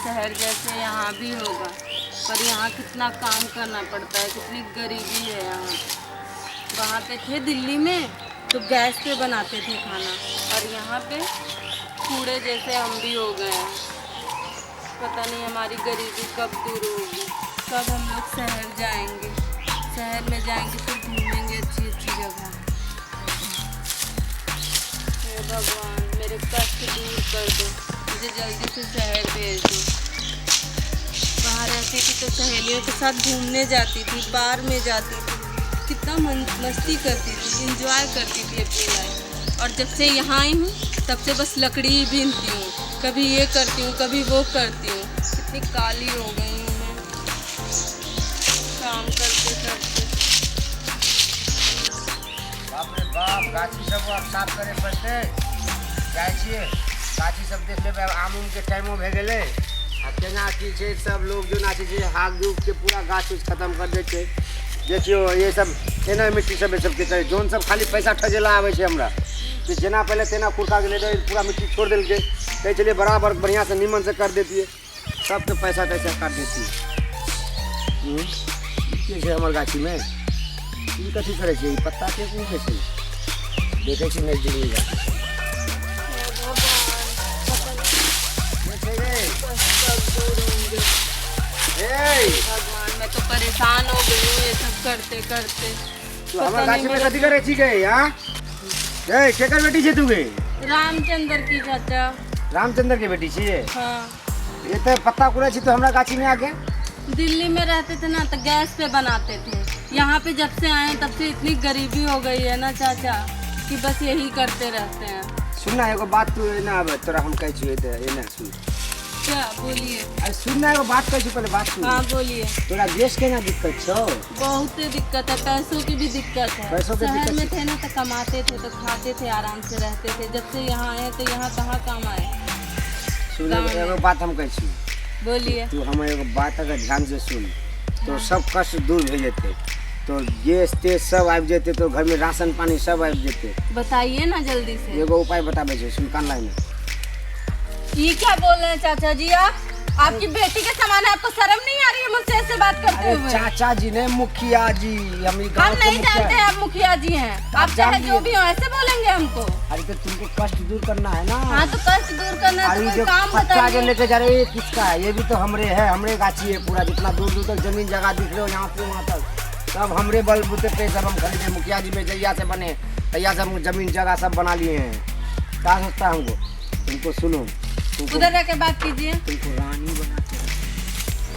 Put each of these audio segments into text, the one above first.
शहर जैसे यहाँ भी होगा, पर यहाँ कितना काम करना पड़ता है, कितनी गरीबी है यहाँ। वहाँ पे थे दिल्ली में तो गैस पे बनाते थे खाना, और यहाँ पे कूड़े जैसे हम भी हो गए हैं। पता नहीं हमारी गरीबी कब दूर होगी, कब हम लोग शहर जाएंगे। शहर में जाएंगे तो घूमेंगे अच्छी अच्छी जगह। हे भगवान, मेरे कष्ट दूर कर दो, मुझे जल्दी से शहर भेज दो। वहाँ रहती थी तो सहेलियों के साथ घूमने जाती थी, बार में जाती थी, कितना मस्ती करती थी, इंजॉय करती थी अपनी लाइफ। और जब से यहाँ आई हूँ तब से बस लकड़ी ही बीनती हूँ, कभी ये करती हूँ कभी वो करती हूँ। कितनी काली हो गई हूँ मैं काम करते करते। बाप रे बाप, गाछी सब अब साफ करे पड़ते जाइ छियै। गाछी सब देख लेबै, आम उम के टाइमो भए गेलै। आ केना की छै, सब लोग जो नाचे छै हाथ धूप के पूरा गाछ उछ खत्म कर दै छै। देखियो ये सब एना मिट्टी सब सबके चाही, जोन सब खाली पैसा ठजेला आबै छै हमरा। कि जेना पहले तेना कुरका गेलै रहे, पूरा मिट्टी छोड़ देलकै, कहै छलियै बराबर बढ़िया से नीमन से कर देतियै, सबके पैसा तैसा काट देतियै। की छै हमर गाछी में, ई कथी करै छै, ई पत्ता के की छै, देखै छी नजदीक में गाछी। भगवान, मैं तो परेशान हो गई हूँ ये सब करते करते। तू हमारे गाछी में कथी करे छी गई? हां ए केकर बेटी छे तू गई? रामचंद्र की चाचा। रामचंद्र के बेटी छी? हाँ। ये तो पत्ता कुड़ा छी तो हमरा गाछी में आके। दिल्ली में रहते थे ना तो गैस पे बनाते थे, यहाँ पे जब से आए तब से इतनी गरीबी हो गई है ना चाचा कि बस यही करते रहते हैं। सुनना एगो बात, तू ना अब तोरा हम कहै छी ए ना सुन। क्या बोलिए? अरे सुनना एगो बात कहै छी, पहले बात सुन। हाँ बोलिए। तोरा गैस के ना दिक्कत छौ? बहुत दिक्कत है, पैसों की भी दिक्कत है। पैसों की शहर दिक्कत में थे ना तो कमाते थे तो खाते थे, आराम से रहते थे। जब से यहाँ आए तो यहाँ कहाँ काम आए। सुन एगो बात हम कहै छी, बोलिए। तू हम एगो बात अगर ध्यान से सुन तो सब कष्ट दूर हो जेते, तो गैस तेज सब आबि जेते, तो घर में राशन पानी सब आबि जेते। बताइए ना जल्दी से। एगो उपाय बताबे छै, सुन कान लाइन। ये क्या बोल रहे हैं चाचा जी आप? आपकी बेटी के समान है, आपको शर्म नहीं आ रही है मुझसे ऐसे बात करते हुए? चाचा जी ने मुखिया जी, हम नहीं जानते हैं आप मुखिया जी हैं। आप चाहे जो भी हो ऐसे बोलेंगे हमको। अरे तो तुमको कष्ट दूर करना है ना। हाँ तो कष्ट दूर करना है, तो कोई काम पत्ता जो बताइए। लेके जा रहे हैं किसका है? ये भी तो हमरे है, हमरे गाछी है पूरा, जितना दूर दूर तक जमीन जगह दिख रहे हो यहाँ से वहाँ तक सब हमरे बलबूते पे सब हम खरीदे। मुखिया जी में जैया से बने तैया से हम जमीन जगह सब बना लिए हैं। क्या सोचता है हमको? तुमको सुनो, उधर रह के बात कीजिए। तुमको रानी बनाते हैं,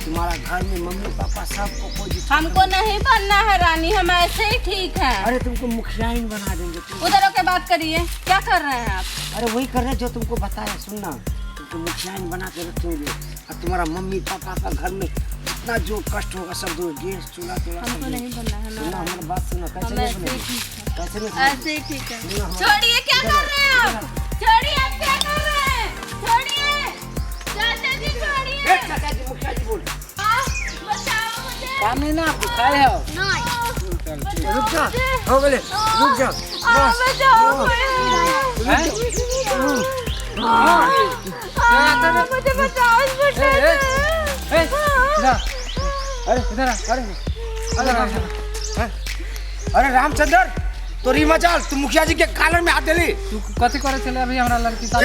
तुम्हारा घर में मम्मी पापा सबको कोई हमको नहीं बनना है रानी, हम ऐसे ही ठीक है। अरे तुमको मुखियाइन बना देंगे। उधर होके बात करिए, क्या कर रहे हैं आप? अरे वही कर रहे जो तुमको बताया, सुनना, तुमको मुखियाइन बना के रखेंगे और तुम्हारा मम्मी पापा का घर में इतना जो कष्ट होगा सब दूर, गैस चूल्हा हमको नहीं बनना है सुनना ना, हमारी बात सुनो। कैसे हम नहीं ऐसे ही बनेगी? ठीक है, कैसे नहीं ऐसे ही ठीक है। सुनना हमारी- छोड़िए, क्या कर रहे हैं आप? छोड़िए, आप क्या कर रहे हैं? छोड़िए चाचा जी, छोड़िए। चाचा जी मुखिया जी बोल बचाओ मुझे। काम नहीं ना आपको खाए हो। रुक जा, हो गए, रुक जा, बचाओ मुझे, मुझे बचाओ इस बुढ़े से। अरे इधर आ, अरे रामचंद्र तोरी मजाल, तू मुखिया जी के कालर में हाथ देली। तू कथी करे चले अभी हमरा लड़की साथ?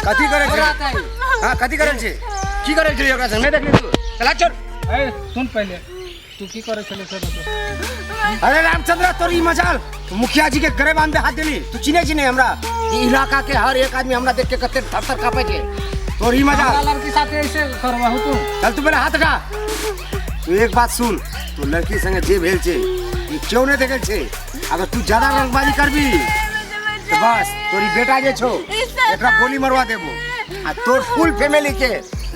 कथी करे छे? हां कथी करे छे? की करे छे ओकरा संग? नहीं देखली तू? चला चल। ए सुन पहले, तू की करे चले से बता। अरे रामचंद्र तोरी मजाल, मुखिया जी के गरे बांधे हाथ देली। तू चिने छी नहीं हमरा? ई इलाका के हर एक आदमी हमरा देख के कते थर-थर कापे छे। तोरी मजाल, हमरा लड़की साथ ऐसे करवा हो तू? चल तू पहले हाथ हटा। तू एक बात सुन, तू लड़की संगे जे भेल छे ई क्यों नहीं देखल छे? अगर तू ज्यादा रंगबाजी करबी तो बस तोरी बेटा जे छो एकरा गोली मरवा देबो आ तोर फुल फैमिली के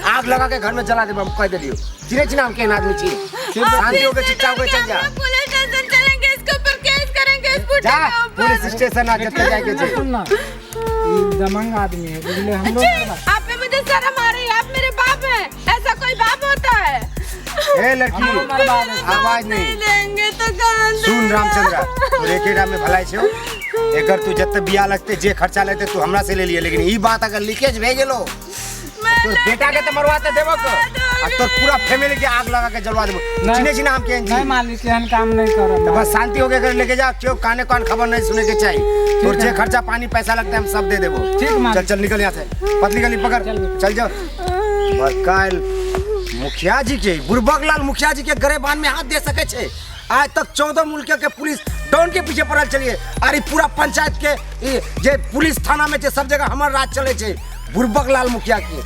आग लगा के घर में जला देबो। हम कह देलियो, चिने छी ना हम केहन आदमी छी। शांति होके चुपचाप होके चल जा। पुलिस स्टेशन चलेंगे, इसके ऊपर केस करेंगे इस बुढ़े जा के ऊपर। पुलिस स्टेशन आ जते जाए के छे। सुन ना, ये दमंग आदमी है, बुझले हम लोग अच्छा, आप पे मुझे शर्म आ रही है? आप मेरे बाप हैं, ऐसा कोई बाप होता है? ए लड़की आवाज नहीं देंगे तो कहाँ से? सुन रामचंद्र, तोर एकेडा में भलाई छो। एकर तू जत्ते बिया लगते जे खर्चा लेते तू हमरा से ले लिए, लेकिन ई बात अगर लीकेज भे गेलो मैं तोर बेटा के तो मरवाते देबो को और तोर पूरा फैमिली के आग लगा के जलवा देबो चिने चिने हम के नहीं मालिक एहन काम नहीं करब। तो बस शांति हो के घर लेके जाओ, क्यों काने कान खबर नहीं सुने के चाहिए। और जे खर्चा पानी पैसा लगता है हम सब दे देबो। ठीक मालिक। चल चल निकल यहाँ से, पतली गली पकड़ चल जाओ। बकाल मुखिया जी के बुरबक लाल मुखिया जी के गरेबान में हाथ दे सके छे। आज तक 14 मुल्क के पुलिस डॉन के पीछे पड़ल चलिए। अरे पूरा पंचायत के जे पुलिस थाना में छे सब जगह हमार राज चले छे। बुरबक लाल मुखिया के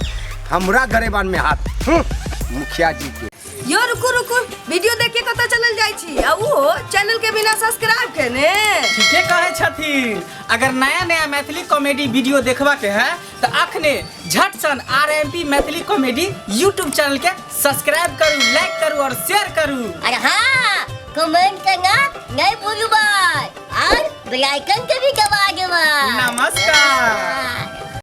हमरा गरेबान में हाथ मुखिया जी के। यो रुको रुको वीडियो देख के पता चलल जाई छी आ वो चैनल के बिना सब्सक्राइब केने। ठीके कहे छथिन। अगर नया नया मैथिली कॉमेडी वीडियो देखबा के है तो अखने झट सन RMP Maithili comedy YouTube channel के सब्सक्राइब करू, लाइक करू और शेयर करू। अरे हाँ कमेंट करना नहीं भूलू भाई और बेल आइकन के भी दबा दो। नमस्कार।